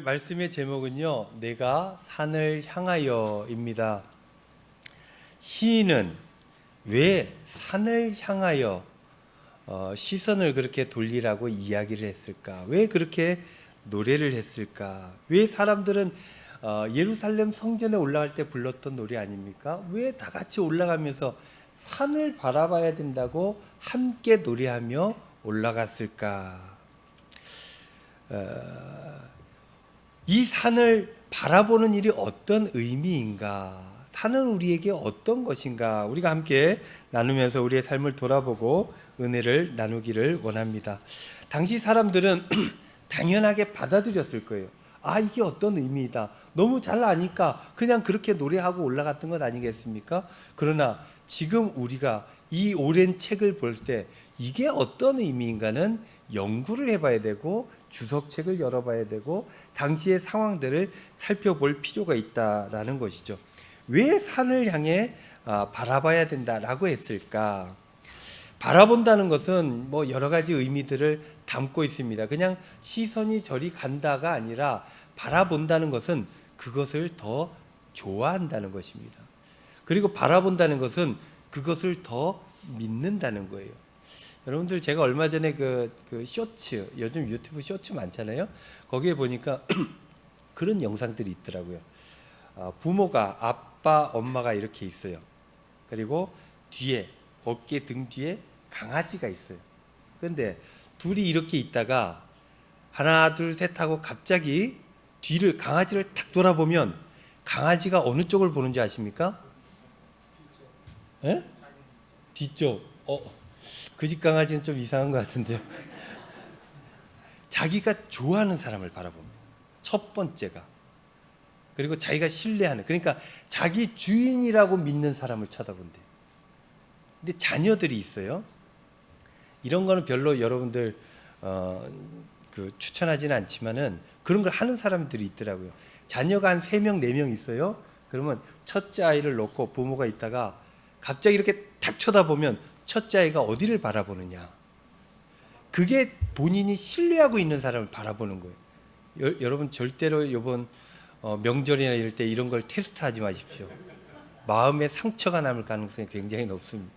말씀의 제목은요, 내가 산을 향하여입니다. 시인은 왜 산을 향하여 시선을 그렇게 돌리라고 이야기를 했을까? 왜 그렇게 노래를 했을까? 왜 사람들은 예루살렘 성전에 올라갈 때 불렀던 노래 아닙니까? 왜 다 같이 올라가면서 산을 바라봐야 된다고 함께 노래하며 올라갔을까? 이 산을 바라보는 일이 어떤 의미인가? 산은 우리에게 어떤 것인가? 우리가 함께 나누면서 우리의 삶을 돌아보고 은혜를 나누기를 원합니다. 당시 사람들은 당연하게 받아들였을 거예요. 아, 이게 어떤 의미이다. 너무 잘 아니까 그냥 그렇게 노래하고 올라갔던 것 아니겠습니까? 그러나 지금 우리가 이 오랜 책을 볼 때 이게 어떤 의미인가는 연구를 해봐야 되고 주석책을 열어봐야 되고 당시의 상황들을 살펴볼 필요가 있다라는 것이죠. 왜 산을 향해 바라봐야 된다라고 했을까? 바라본다는 것은 뭐 여러 가지 의미들을 담고 있습니다. 그냥 시선이 저리 간다가 아니라 바라본다는 것은 그것을 더 좋아한다는 것입니다. 그리고 바라본다는 것은 그것을 더 믿는다는 거예요. 여러분들 제가 얼마 전에 그 쇼츠, 요즘 유튜브 쇼츠 많잖아요. 거기에 보니까 그런 영상들이 있더라고요. 부모가 아빠, 엄마가 이렇게 있어요. 그리고 뒤에 어깨 등 뒤에 강아지가 있어요. 그런데 둘이 이렇게 있다가 하나 둘 셋 하고 갑자기 뒤를 강아지를 탁 돌아보면 강아지가 어느 쪽을 보는지 아십니까? 예? 뒤쪽. 그 집 강아지는 좀 이상한 것 같은데요. 자기가 좋아하는 사람을 바라봅니다. 첫 번째가. 그리고 자기가 신뢰하는, 그러니까 자기 주인이라고 믿는 사람을 쳐다본대요. 근데 자녀들이 있어요. 이런 거는 별로 여러분들 추천하지는 않지만은 그런 걸 하는 사람들이 있더라고요. 자녀가 한 3명, 4명 있어요. 그러면 첫째 아이를 놓고 부모가 있다가 갑자기 이렇게 탁 쳐다보면 첫째 아이가 어디를 바라보느냐. 그게 본인이 신뢰하고 있는 사람을 바라보는 거예요. 여러분 절대로 이번 명절이나 이럴 때 이런 걸 테스트하지 마십시오. 마음에 상처가 남을 가능성이 굉장히 높습니다.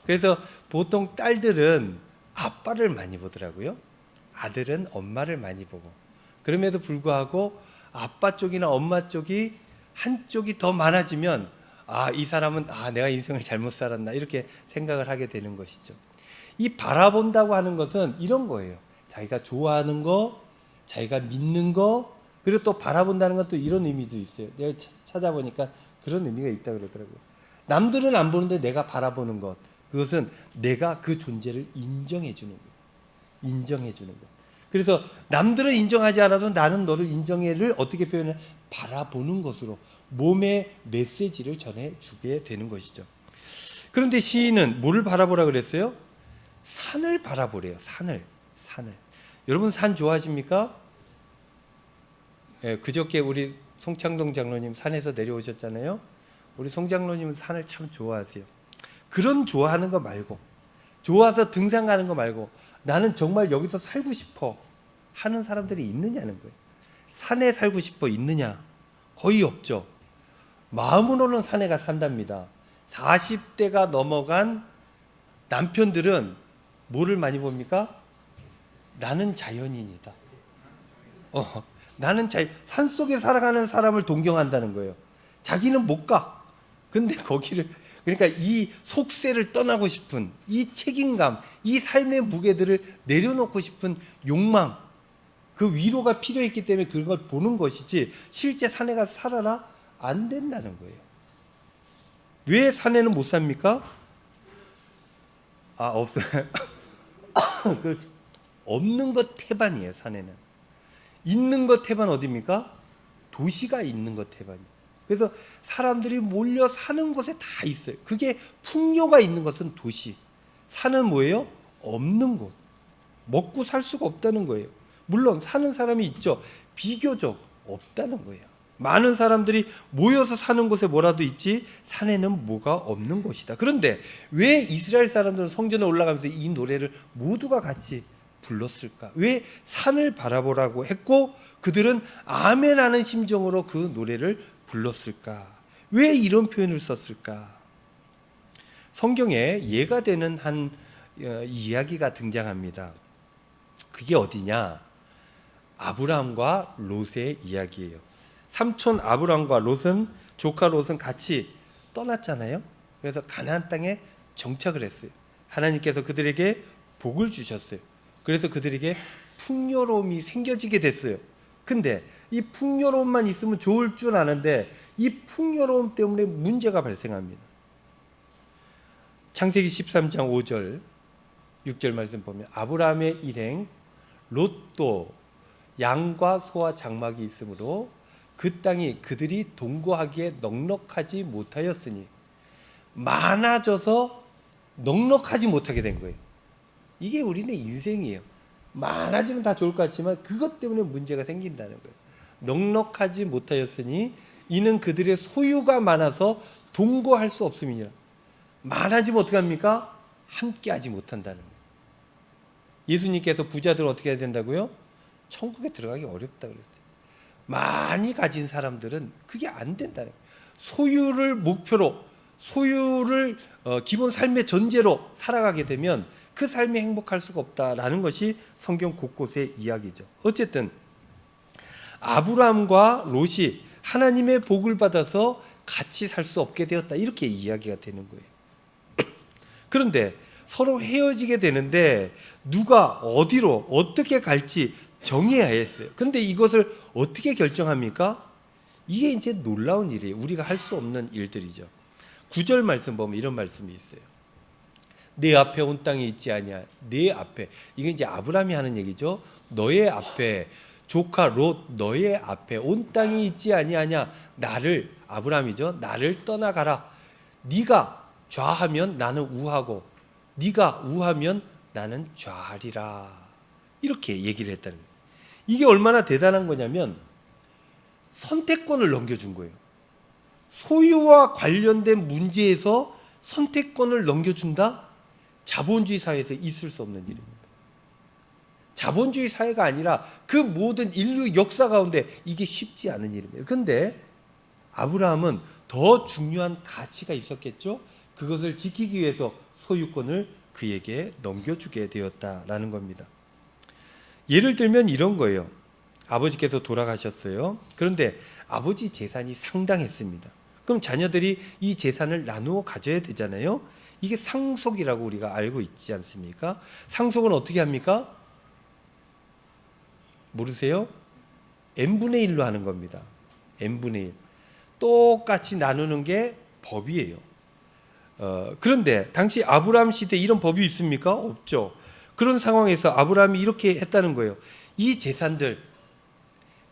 그래서 보통 딸들은 아빠를 많이 보더라고요. 아들은 엄마를 많이 보고. 그럼에도 불구하고 아빠 쪽이나 엄마 쪽이 한쪽이 더 많아지면 이 사람은 내가 인생을 잘못 살았나 이렇게 생각을 하게 되는 것이죠. 이 바라본다고 하는 것은 이런 거예요. 자기가 좋아하는 거, 자기가 믿는 거, 그리고 또 바라본다는 것도 이런 의미도 있어요. 내가 찾아보니까 그런 의미가 있다고 그러더라고요. 남들은 안 보는데 내가 바라보는 것, 그것은 내가 그 존재를 인정해 주는 거예요. 인정해 주는 것. 그래서 남들은 인정하지 않아도 나는 너를 인정해를 어떻게 표현해? 바라보는 것으로 몸의 메시지를 전해주게 되는 것이죠. 그런데 시인은 뭐를 바라보라 그랬어요? 산을 바라보래요. 산을. 여러분 산 좋아하십니까? 예, 그저께 우리 송창동 장로님 산에서 내려오셨잖아요. 우리 송 장로님은 산을 참 좋아하세요. 그런 좋아하는 거 말고, 좋아서 등산 가는 거 말고 나는 정말 여기서 살고 싶어 하는 사람들이 있느냐는 거예요. 산에 살고 싶어 있느냐? 거의 없죠. 마음으로는 산에 가 산답니다. 40대가 넘어간 남편들은 뭐를 많이 봅니까? 나는 자연인이다. 나는 산속에 살아가는 사람을 동경한다는 거예요. 자기는 못 가. 근데 거기를, 그러니까 이 속세를 떠나고 싶은 이 책임감, 이 삶의 무게들을 내려놓고 싶은 욕망, 그 위로가 필요했기 때문에 그걸 보는 것이지 실제 산에 가서 살아라? 안 된다는 거예요. 왜 산에는 못 삽니까? 없어요. 없는 것 태반이에요. 산에는. 있는 것 태반 어디입니까? 도시가 있는 것 태반이에요. 그래서 사람들이 몰려 사는 곳에 다 있어요. 그게 풍요가 있는 것은 도시. 산은 뭐예요? 없는 곳. 먹고 살 수가 없다는 거예요. 물론 사는 사람이 있죠. 비교적 없다는 거예요. 많은 사람들이 모여서 사는 곳에 뭐라도 있지 산에는 뭐가 없는 곳이다. 그런데 왜 이스라엘 사람들은 성전에 올라가면서 이 노래를 모두가 같이 불렀을까? 왜 산을 바라보라고 했고 그들은 아멘하는 심정으로 그 노래를 불렀을까? 왜 이런 표현을 썼을까? 성경에 예가 되는 한 이야기가 등장합니다. 그게 어디냐? 아브라함과 롯의 이야기예요. 삼촌 아브라함과 롯은, 조카 롯은 같이 떠났잖아요. 그래서 가나안 땅에 정착을 했어요. 하나님께서 그들에게 복을 주셨어요. 그래서 그들에게 풍요로움이 생겨지게 됐어요. 근데 이 풍요로움만 있으면 좋을 줄 아는데 이 풍요로움 때문에 문제가 발생합니다. 창세기 13장 5절 6절 말씀 보면 아브라함의 일행 롯도 양과 소와 장막이 있으므로 그 땅이 그들이 동거하기에 넉넉하지 못하였으니 많아져서 넉넉하지 못하게 된 거예요. 이게 우리네 인생이에요. 많아지면 다 좋을 것 같지만 그것 때문에 문제가 생긴다는 거예요. 넉넉하지 못하였으니 이는 그들의 소유가 많아서 동거할 수 없음이니라. 많아지면 어떻게 합니까? 함께하지 못한다는 거예요. 예수님께서 부자들 어떻게 해야 된다고요? 천국에 들어가기 어렵다 그랬어요. 많이 가진 사람들은 그게 안 된다는 거예요. 소유를 목표로, 소유를 기본 삶의 전제로 살아가게 되면 그 삶이 행복할 수가 없다라는 것이 성경 곳곳의 이야기죠. 어쨌든 아브라함과 롯이 하나님의 복을 받아서 같이 살 수 없게 되었다, 이렇게 이야기가 되는 거예요. 그런데 서로 헤어지게 되는데 누가 어디로 어떻게 갈지 정해야 했어요. 그런데 이것을 어떻게 결정합니까? 이게 이제 놀라운 일이에요. 우리가 할 수 없는 일들이죠. 9절 말씀 보면 이런 말씀이 있어요. 내 앞에 온 땅이 있지 아니야. 내 앞에. 이게 이제 아브라함이 하는 얘기죠. 너의 앞에, 조카 롯 너의 앞에 온 땅이 있지 아니하냐. 나를, 아브라함이죠. 나를 떠나가라. 네가 좌하면 나는 우하고 네가 우하면 나는 좌하리라. 이렇게 얘기를 했다는 거예요. 이게 얼마나 대단한 거냐면 선택권을 넘겨준 거예요. 소유와 관련된 문제에서 선택권을 넘겨준다? 자본주의 사회에서 있을 수 없는 일입니다. 자본주의 사회가 아니라 그 모든 인류 역사 가운데 이게 쉽지 않은 일입니다. 그런데 아브라함은 더 중요한 가치가 있었겠죠. 그것을 지키기 위해서 소유권을 그에게 넘겨주게 되었다라는 겁니다. 예를 들면 이런 거예요. 아버지께서 돌아가셨어요. 그런데 아버지 재산이 상당했습니다. 그럼 자녀들이 이 재산을 나누어 가져야 되잖아요. 이게 상속이라고 우리가 알고 있지 않습니까? 상속은 어떻게 합니까? 모르세요? n분의 1로 하는 겁니다. n분의 1. 똑같이 나누는 게 법이에요. 그런데 당시 아브라함 시대에 이런 법이 있습니까? 없죠. 그런 상황에서 아브라함이 이렇게 했다는 거예요. 이 재산들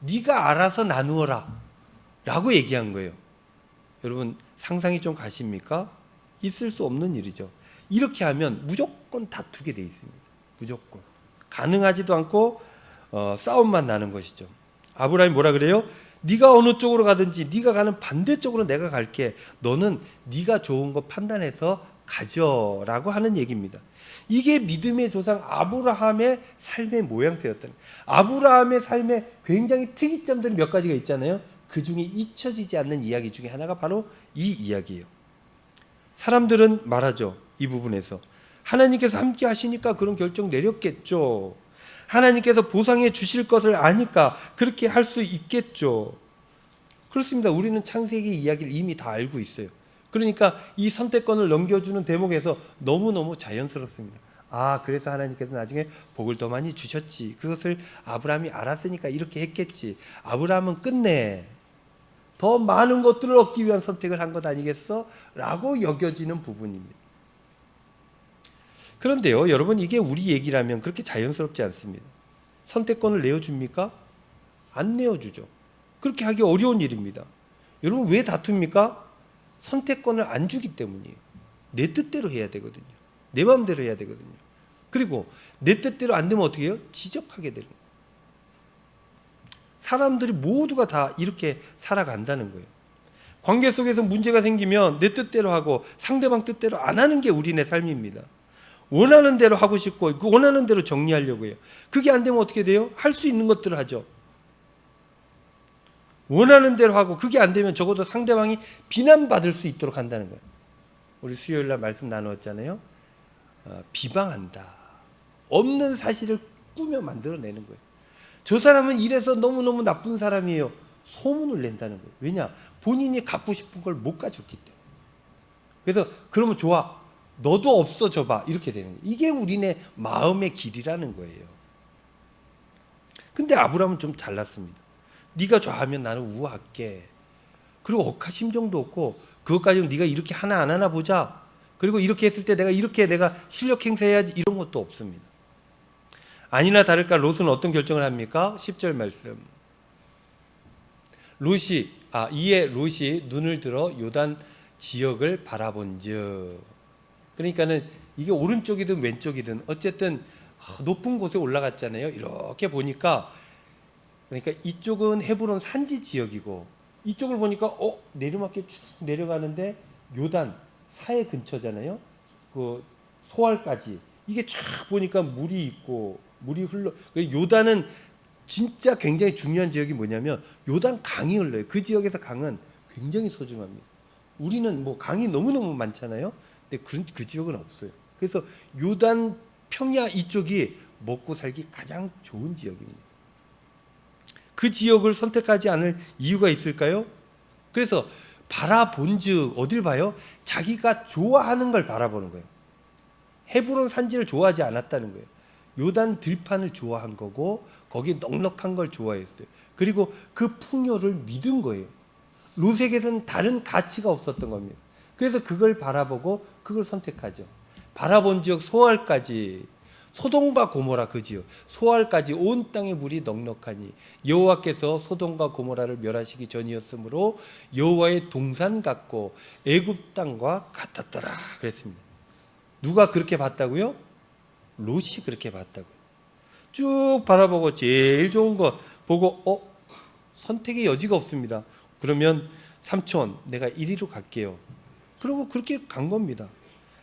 네가 알아서 나누어라 라고 얘기한 거예요. 여러분 상상이 좀 가십니까? 있을 수 없는 일이죠. 이렇게 하면 무조건 다투게 돼 있습니다. 무조건. 가능하지도 않고 싸움만 나는 것이죠. 아브라함이 뭐라 그래요? 네가 어느 쪽으로 가든지 네가 가는 반대쪽으로 내가 갈게. 너는 네가 좋은 거 판단해서 가져라고 하는 얘기입니다. 이게 믿음의 조상 아브라함의 삶의 모양새였다는 거예요. 아브라함의 삶에 굉장히 특이점들이 몇 가지가 있잖아요. 그 중에 잊혀지지 않는 이야기 중에 하나가 바로 이 이야기예요. 사람들은 말하죠. 이 부분에서 하나님께서 함께 하시니까 그런 결정 내렸겠죠. 하나님께서 보상해 주실 것을 아니까 그렇게 할 수 있겠죠. 그렇습니다. 우리는 창세기 이야기를 이미 다 알고 있어요. 그러니까 이 선택권을 넘겨주는 대목에서 너무너무 자연스럽습니다. 아, 그래서 하나님께서 나중에 복을 더 많이 주셨지. 그것을 아브라함이 알았으니까 이렇게 했겠지. 아브라함은 끝내 더 많은 것들을 얻기 위한 선택을 한 것 아니겠어? 라고 여겨지는 부분입니다. 그런데요, 여러분, 이게 우리 얘기라면 그렇게 자연스럽지 않습니다. 선택권을 내어줍니까? 안 내어주죠. 그렇게 하기 어려운 일입니다. 여러분, 왜 다툽니까? 선택권을 안 주기 때문이에요. 내 뜻대로 해야 되거든요. 내 마음대로 해야 되거든요. 그리고 내 뜻대로 안 되면 어떻게 해요? 지적하게 되는 거예요. 사람들이 모두가 다 이렇게 살아간다는 거예요. 관계 속에서 문제가 생기면 내 뜻대로 하고 상대방 뜻대로 안 하는 게 우리네 삶입니다. 원하는 대로 하고 싶고 그 원하는 대로 정리하려고 해요. 그게 안 되면 어떻게 돼요? 할 수 있는 것들을 하죠. 원하는 대로 하고 그게 안 되면 적어도 상대방이 비난받을 수 있도록 한다는 거예요. 우리 수요일 날 말씀 나누었잖아요. 비방한다. 없는 사실을 꾸며 만들어내는 거예요. 저 사람은 이래서 너무너무 나쁜 사람이에요. 소문을 낸다는 거예요. 왜냐? 본인이 갖고 싶은 걸 못 가졌기 때문에. 그래서 그러면 좋아. 너도 없어져 봐. 이렇게 되는 거예요. 이게 우리네 마음의 길이라는 거예요. 근데 아브라함은 좀 잘났습니다. 네가 좋아하면 나는 우아할게. 그리고 억하심정도 없고 그것 가지고 네가 이렇게 하나 안 하나 보자. 그리고 이렇게 했을 때 내가 실력 행사해야지 이런 것도 없습니다. 아니나 다를까 롯은 어떤 결정을 합니까? 10절 말씀. 이에 롯이 눈을 들어 요단 지역을 바라본즉. 그러니까는 이게 오른쪽이든 왼쪽이든 어쨌든 높은 곳에 올라갔잖아요. 이렇게 보니까 그러니까 이쪽은 헤브론 산지 지역이고 이쪽을 보니까 내리막길 쭉 내려가는데 요단 사해 근처잖아요. 그 소알까지 이게 쫙 보니까 물이 있고 물이 흘러. 요단은 진짜 굉장히 중요한 지역이 뭐냐면 요단 강이 흘러요. 그 지역에서 강은 굉장히 소중합니다. 우리는 뭐 강이 너무너무 많잖아요. 근데 그 지역은 없어요. 그래서 요단 평야 이쪽이 먹고 살기 가장 좋은 지역입니다. 그 지역을 선택하지 않을 이유가 있을까요? 그래서 바라본즉 어딜 봐요? 자기가 좋아하는 걸 바라보는 거예요. 헤브론 산지를 좋아하지 않았다는 거예요. 요단 들판을 좋아한 거고 거기 넉넉한 걸 좋아했어요. 그리고 그 풍요를 믿은 거예요. 롯에게는 다른 가치가 없었던 겁니다. 그래서 그걸 바라보고 그걸 선택하죠. 바라본 지역 소알까지, 소돔과 고모라 그 지역 소알까지 온 땅의 물이 넉넉하니 여호와께서 소돔과 고모라를 멸하시기 전이었으므로 여호와의 동산 같고 애굽 땅과 같았더라 그랬습니다. 누가 그렇게 봤다고요? 롯이 그렇게 봤다고요. 쭉 바라보고 제일 좋은 거 보고 선택의 여지가 없습니다. 그러면 삼촌 내가 이리로 갈게요. 그러고 그렇게 간 겁니다.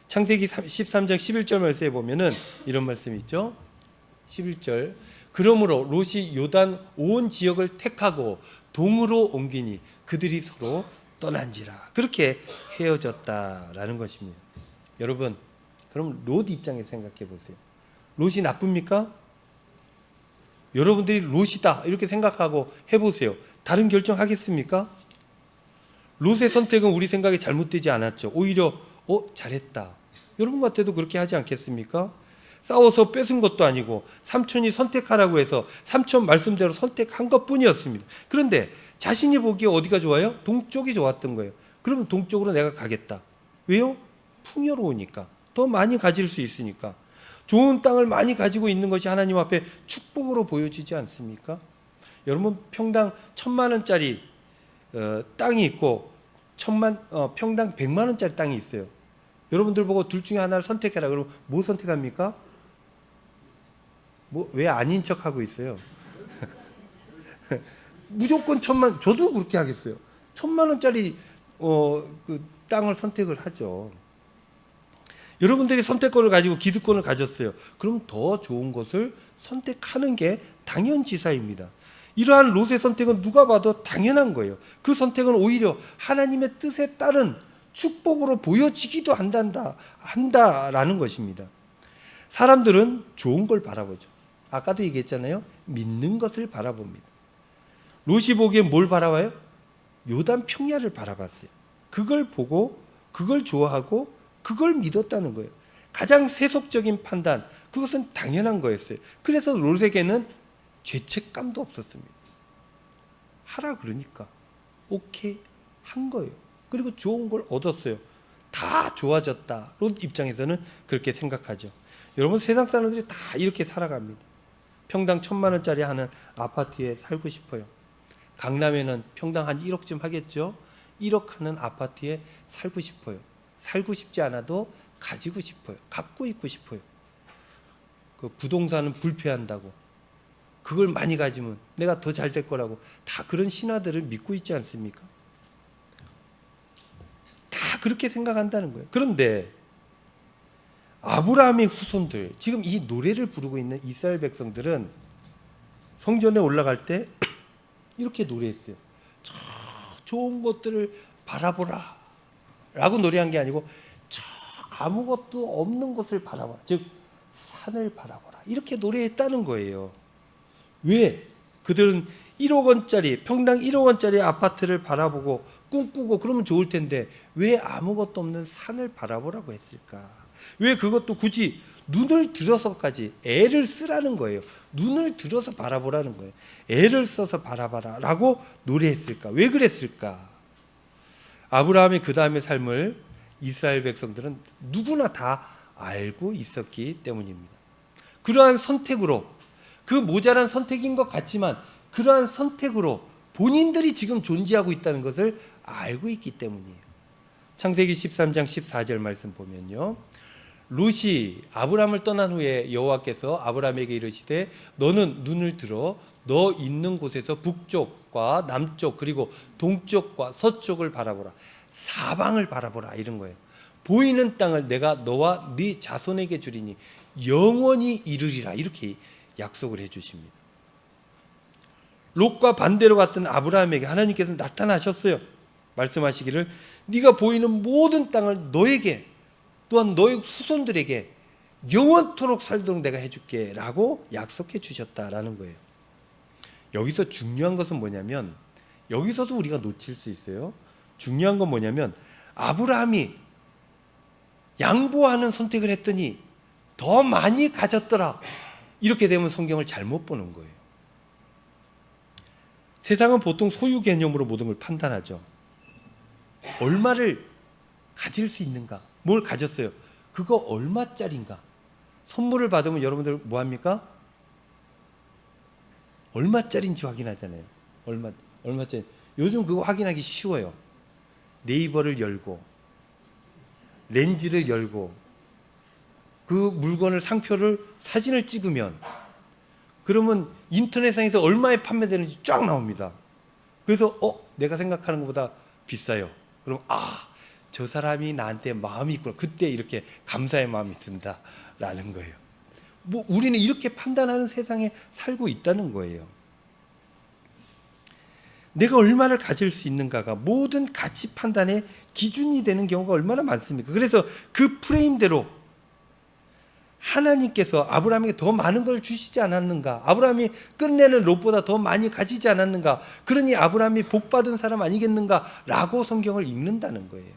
창세기 13장 11절 말씀에 보면은 이런 말씀이 있죠. 11절 그러므로 롯이 요단 온 지역을 택하고 동으로 옮기니 그들이 서로 떠난지라. 그렇게 헤어졌다라는 것입니다. 여러분 그럼 롯 입장에서 생각해 보세요. 롯이 나쁩니까? 여러분들이 롯이다 이렇게 생각하고 해보세요. 다른 결정하겠습니까? 롯의 선택은 우리 생각에 잘못되지 않았죠. 오히려 잘했다. 여러분 같아도 그렇게 하지 않겠습니까? 싸워서 뺏은 것도 아니고 삼촌이 선택하라고 해서 삼촌 말씀대로 선택한 것뿐이었습니다. 그런데 자신이 보기에 어디가 좋아요? 동쪽이 좋았던 거예요. 그러면 동쪽으로 내가 가겠다. 왜요? 풍요로우니까. 더 많이 가질 수 있으니까. 좋은 땅을 많이 가지고 있는 것이 하나님 앞에 축복으로 보여지지 않습니까? 여러분 평당 1,000만 원짜리 땅이 있고 평당 100만 원짜리 땅이 있어요. 여러분들 보고 둘 중에 하나를 선택해라. 그러면 뭐 선택합니까? 왜 아닌 척하고 있어요? 무조건 1,000만. 저도 그렇게 하겠어요. 1,000만 원짜리 그 땅을 선택을 하죠. 여러분들이 선택권을 가지고 기득권을 가졌어요. 그럼 더 좋은 것을 선택하는 게 당연지사입니다. 이러한 롯의 선택은 누가 봐도 당연한 거예요. 그 선택은 오히려 하나님의 뜻에 따른 축복으로 보여지기도 한다라는 것입니다. 사람들은 좋은 걸 바라보죠. 아까도 얘기했잖아요. 믿는 것을 바라봅니다. 롯이 보기엔 뭘 바라봐요? 요단 평야를 바라봤어요. 그걸 보고 그걸 좋아하고 그걸 믿었다는 거예요. 가장 세속적인 판단, 그것은 당연한 거였어요. 그래서 롯에게는 죄책감도 없었습니다. 하라 그러니까 오케이 한 거예요. 그리고 좋은 걸 얻었어요. 다 좋아졌다. 롯 입장에서는 그렇게 생각하죠. 여러분 세상 사람들이 다 이렇게 살아갑니다. 평당 1,000만 원짜리 하는 아파트에 살고 싶어요. 강남에는 평당 한 1억쯤 하겠죠. 1억 하는 아파트에 살고 싶어요. 살고 싶지 않아도 가지고 싶어요. 갖고 있고 싶어요. 그 부동산은 불패한다고. 그걸 많이 가지면 내가 더 잘 될 거라고 다 그런 신화들을 믿고 있지 않습니까? 다 그렇게 생각한다는 거예요. 그런데 아브라함의 후손들, 지금 이 노래를 부르고 있는 이스라엘 백성들은 성전에 올라갈 때 이렇게 노래했어요. 저 좋은 것들을 바라보라 라고 노래한 게 아니고 저 아무것도 없는 곳을 바라보라, 즉 산을 바라보라, 이렇게 노래했다는 거예요. 왜? 그들은 1억 원짜리, 평당 1억 원짜리 아파트를 바라보고 꿈꾸고 그러면 좋을 텐데 왜 아무것도 없는 산을 바라보라고 했을까? 왜 그것도 굳이 눈을 들어서까지 애를 쓰라는 거예요. 눈을 들어서 바라보라는 거예요. 애를 써서 바라봐라 라고 노래했을까? 왜 그랬을까? 아브라함의 그 다음의 삶을 이스라엘 백성들은 누구나 다 알고 있었기 때문입니다. 그러한 선택으로, 그 모자란 선택인 것 같지만 그러한 선택으로 본인들이 지금 존재하고 있다는 것을 알고 있기 때문이에요. 창세기 13장 14절 말씀 보면요, 롯이 아브라함을 떠난 후에 여호와께서 아브라함에게 이르시되 너는 눈을 들어 너 있는 곳에서 북쪽과 남쪽 그리고 동쪽과 서쪽을 바라보라, 사방을 바라보라, 이런 거예요. 보이는 땅을 내가 너와 네 자손에게 주리니 영원히 이르리라, 이렇게 약속을 해주십니다. 롯과 반대로 갔던 아브라함에게 하나님께서 나타나셨어요. 말씀하시기를 네가 보이는 모든 땅을 너에게 또한 너의 후손들에게 영원토록 살도록 내가 해줄게 라고 약속해 주셨다라는 거예요. 여기서 중요한 것은 뭐냐면, 여기서도 우리가 놓칠 수 있어요. 중요한 건 뭐냐면 아브라함이 양보하는 선택을 했더니 더 많이 가졌더라, 이렇게 되면 성경을 잘못 보는 거예요. 세상은 보통 소유 개념으로 모든 걸 판단하죠. 얼마를 가질 수 있는가, 뭘 가졌어요, 그거 얼마짜리인가. 선물을 받으면 여러분들 뭐 합니까? 얼마짜리인지 확인하잖아요. 얼마짜리. 요즘 그거 확인하기 쉬워요. 네이버를 열고 렌즈를 열고 그 물건을, 상표를, 사진을 찍으면 그러면 인터넷상에서 얼마에 판매되는지 쫙 나옵니다. 그래서 내가 생각하는 것보다 비싸요. 그럼 저 사람이 나한테 마음이 있구나, 그때 이렇게 감사의 마음이 든다라는 거예요. 뭐 우리는 이렇게 판단하는 세상에 살고 있다는 거예요. 내가 얼마를 가질 수 있는가가 모든 가치 판단의 기준이 되는 경우가 얼마나 많습니까? 그래서 그 프레임대로 하나님께서 아브라함에게 더 많은 걸 주시지 않았는가? 아브라함이 끝내는 롯보다 더 많이 가지지 않았는가? 그러니 아브라함이 복받은 사람 아니겠는가? 라고 성경을 읽는다는 거예요.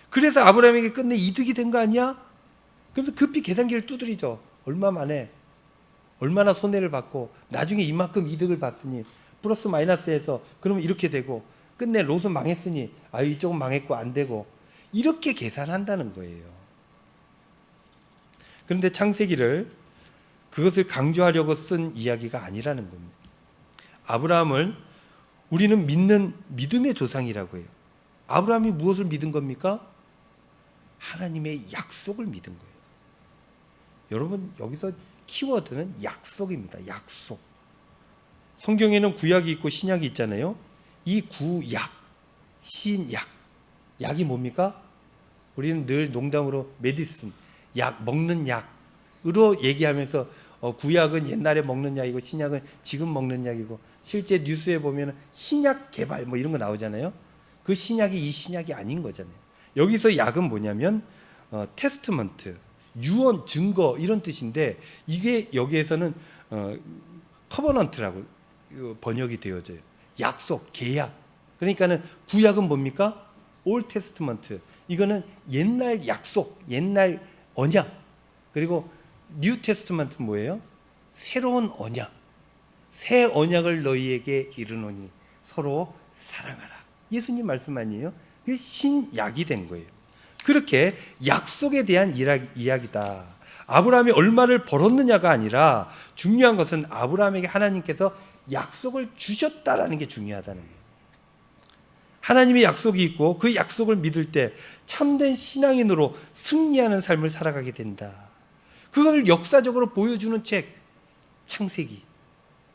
그래서 아브라함에게 끝내 이득이 된 거 아니야? 그래서 급히 계산기를 두드리죠. 얼마 만에 얼마나 손해를 받고 나중에 이만큼 이득을 봤으니 플러스 마이너스해서 그러면 이렇게 되고 끝내 롯은 망했으니 이쪽은 망했고 안 되고, 이렇게 계산한다는 거예요. 그런데 창세기를 그것을 강조하려고 쓴 이야기가 아니라는 겁니다. 아브라함을 우리는 믿는 믿음의 조상이라고 해요. 아브라함이 무엇을 믿은 겁니까? 하나님의 약속을 믿은 거예요. 여러분, 여기서 키워드는 약속입니다. 약속. 성경에는 구약이 있고 신약이 있잖아요. 이 구약, 신약, 약이 뭡니까? 우리는 늘 농담으로 메디슨, 약, 먹는 약으로 얘기하면서 구약은 옛날에 먹는 약이고 신약은 지금 먹는 약이고, 실제 뉴스에 보면 신약 개발 뭐 이런 거 나오잖아요. 그 신약이 이 신약이 아닌 거잖아요. 여기서 약은 뭐냐면 테스트먼트, 유언, 증거, 이런 뜻인데, 이게 여기에서는 커버넌트라고 번역이 되어져요. 약속, 계약. 그러니까는 구약은 뭡니까? 올 테스트먼트. 이거는 옛날 약속, 옛날 언약. 그리고 뉴 테스트먼트는 뭐예요? 새로운 언약. 새 언약을 너희에게 이르노니 서로 사랑하라. 예수님 말씀 아니에요? 그게 신약이 된 거예요. 그렇게 약속에 대한 이야기다. 아브라함이 얼마를 벌었느냐가 아니라 중요한 것은 아브라함에게 하나님께서 약속을 주셨다라는 게 중요하다는 거예요. 하나님의 약속이 있고 그 약속을 믿을 때 참된 신앙인으로 승리하는 삶을 살아가게 된다. 그걸 역사적으로 보여주는 책 창세기,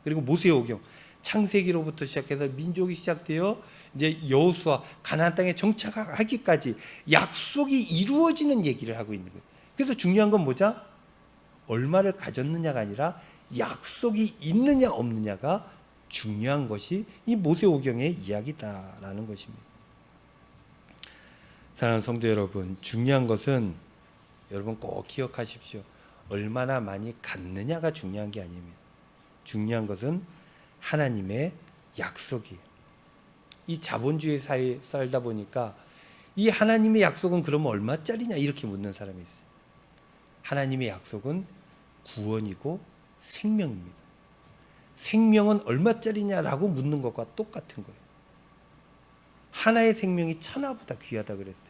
그리고 모세오경. 창세기로부터 시작해서 민족이 시작되어 이제 여호수아 가나안 땅에 정착하기까지 약속이 이루어지는 얘기를 하고 있는 거예요. 그래서 중요한 건 뭐죠? 얼마를 가졌느냐가 아니라 약속이 있느냐 없느냐가 중요한 것이 이 모세오경의 이야기다라는 것입니다. 사랑하는 성도 여러분, 중요한 것은 여러분 꼭 기억하십시오. 얼마나 많이 갖느냐가 중요한 게 아닙니다. 중요한 것은 하나님의 약속이에요. 이 자본주의 사회에 살다 보니까 이 하나님의 약속은 그러면 얼마짜리냐 이렇게 묻는 사람이 있어요. 하나님의 약속은 구원이고 생명입니다. 생명은 얼마짜리냐라고 묻는 것과 똑같은 거예요. 하나의 생명이 천하보다 귀하다 그랬어요.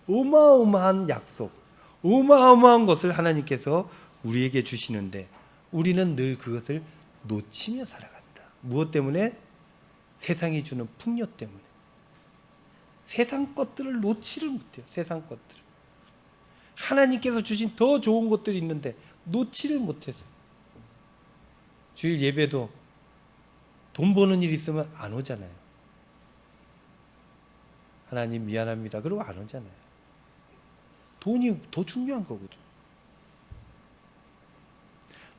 어마어마한 약속, 어마어마한 것을 하나님께서 우리에게 주시는데 우리는 늘 그것을 놓치며 살아간다. 무엇 때문에? 세상이 주는 풍요 때문에. 세상 것들을 놓지를 못해요. 세상 것들을. 하나님께서 주신 더 좋은 것들이 있는데 놓지를 못해서. 주일 예배도 돈 버는 일 있으면 안 오잖아요. 하나님 미안합니다. 그러고 안 오잖아요. 돈이 더 중요한 거거든.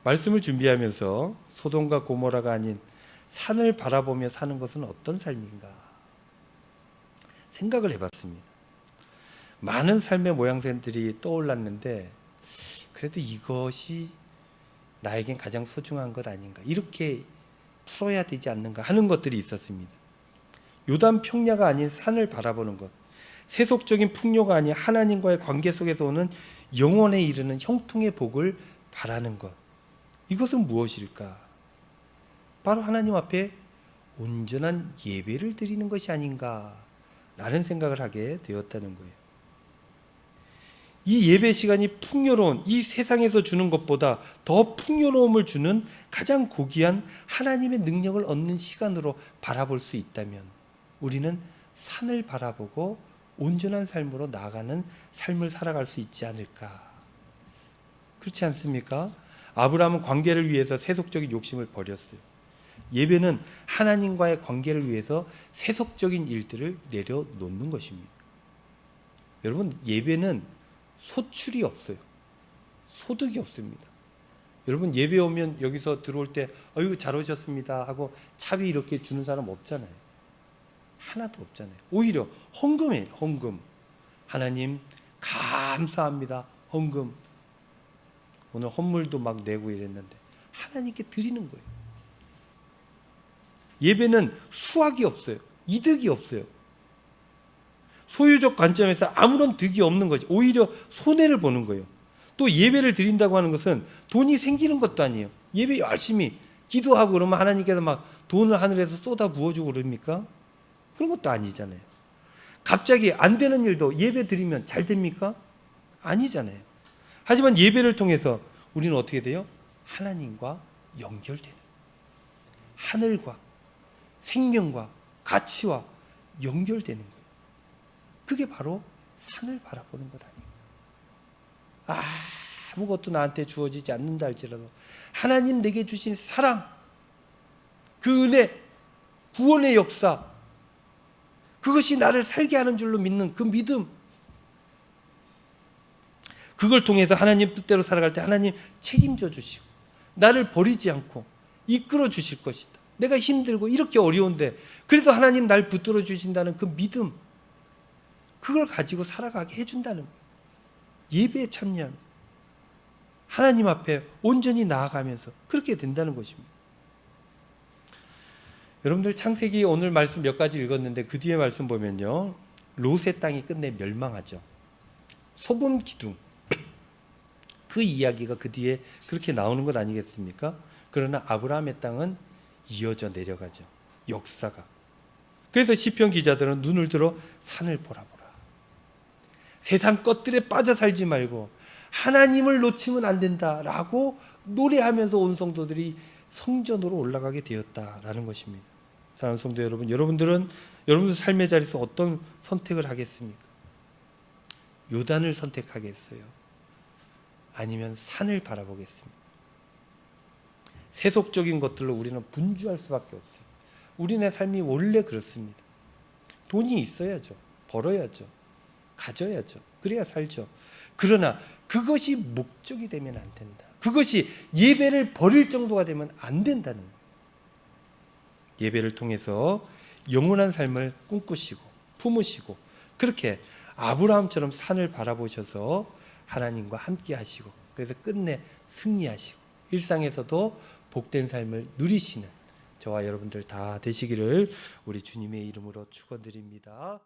말씀을 준비하면서 소돔과 고모라가 아닌 산을 바라보며 사는 것은 어떤 삶인가 생각을 해봤습니다. 많은 삶의 모양새들이 떠올랐는데 그래도 이것이 나에겐 가장 소중한 것 아닌가, 이렇게 풀어야 되지 않는가 하는 것들이 있었습니다. 요단 평야가 아닌 산을 바라보는 것, 세속적인 풍요가 아닌 하나님과의 관계 속에서 오는 영원에 이르는 형통의 복을 바라는 것, 이것은 무엇일까? 바로 하나님 앞에 온전한 예배를 드리는 것이 아닌가라는 생각을 하게 되었다는 거예요. 이 예배 시간이 풍요로운, 이 세상에서 주는 것보다 더 풍요로움을 주는 가장 고귀한 하나님의 능력을 얻는 시간으로 바라볼 수 있다면 우리는 산을 바라보고 온전한 삶으로 나아가는 삶을 살아갈 수 있지 않을까. 그렇지 않습니까? 아브라함은 관계를 위해서 세속적인 욕심을 버렸어요. 예배는 하나님과의 관계를 위해서 세속적인 일들을 내려놓는 것입니다. 여러분, 예배는 소출이 없어요. 소득이 없습니다. 여러분, 예배 오면 여기서 들어올 때 아이고 잘 오셨습니다 하고 차비 이렇게 주는 사람 없잖아요. 하나도 없잖아요. 오히려 헌금이에요. 헌금. 하나님 감사합니다. 헌금. 오늘 헌물도 막 내고 이랬는데 하나님께 드리는 거예요. 예배는 수확이 없어요. 이득이 없어요. 소유적 관점에서 아무런 득이 없는 거지. 오히려 손해를 보는 거예요. 또 예배를 드린다고 하는 것은 돈이 생기는 것도 아니에요. 예배 열심히 기도하고 그러면 하나님께서 막 돈을 하늘에서 쏟아 부어주고 그럽니까? 그런 것도 아니잖아요. 갑자기 안 되는 일도 예배 드리면 잘 됩니까? 아니잖아요. 하지만 예배를 통해서 우리는 어떻게 돼요? 하나님과 연결되는, 하늘과 생명과 가치와 연결되는 거예요. 그게 바로 산을 바라보는 것 아닌가. 아무것도 나한테 주어지지 않는다 할지라도 하나님 내게 주신 사랑, 그 은혜, 구원의 역사, 그것이 나를 살게 하는 줄로 믿는 그 믿음, 그걸 통해서 하나님 뜻대로 살아갈 때 하나님 책임져 주시고 나를 버리지 않고 이끌어 주실 것이다. 내가 힘들고 이렇게 어려운데 그래도 하나님 날 붙들어 주신다는 그 믿음, 그걸 가지고 살아가게 해준다는 거예요. 예배에 참여하면서 하나님 앞에 온전히 나아가면서 그렇게 된다는 것입니다. 여러분들 창세기 오늘 말씀 몇 가지 읽었는데 그 뒤에 말씀 보면요, 롯의 땅이 끝내 멸망하죠. 소금 기둥, 그 이야기가 그 뒤에 그렇게 나오는 것 아니겠습니까? 그러나 아브라함의 땅은 이어져 내려가죠. 역사가. 그래서 시편 기자들은 눈을 들어 산을 보라. 세상 것들에 빠져 살지 말고 하나님을 놓치면 안 된다라고 노래하면서 온 성도들이 성전으로 올라가게 되었다라는 것입니다. 사랑하는 성도 여러분, 여러분들 삶의 자리에서 어떤 선택을 하겠습니까? 요단을 선택하겠어요? 아니면 산을 바라보겠습니까? 세속적인 것들로 우리는 분주할 수밖에 없어요. 우리네 삶이 원래 그렇습니다. 돈이 있어야죠. 벌어야죠. 가져야죠. 그래야 살죠. 그러나 그것이 목적이 되면 안 된다. 그것이 예배를 버릴 정도가 되면 안 된다는 거예요. 예배를 통해서 영원한 삶을 꿈꾸시고 품으시고 그렇게 아브라함처럼 산을 바라보셔서 하나님과 함께 하시고 그래서 끝내 승리하시고 일상에서도 복된 삶을 누리시는 저와 여러분들 다 되시기를 우리 주님의 이름으로 축원드립니다.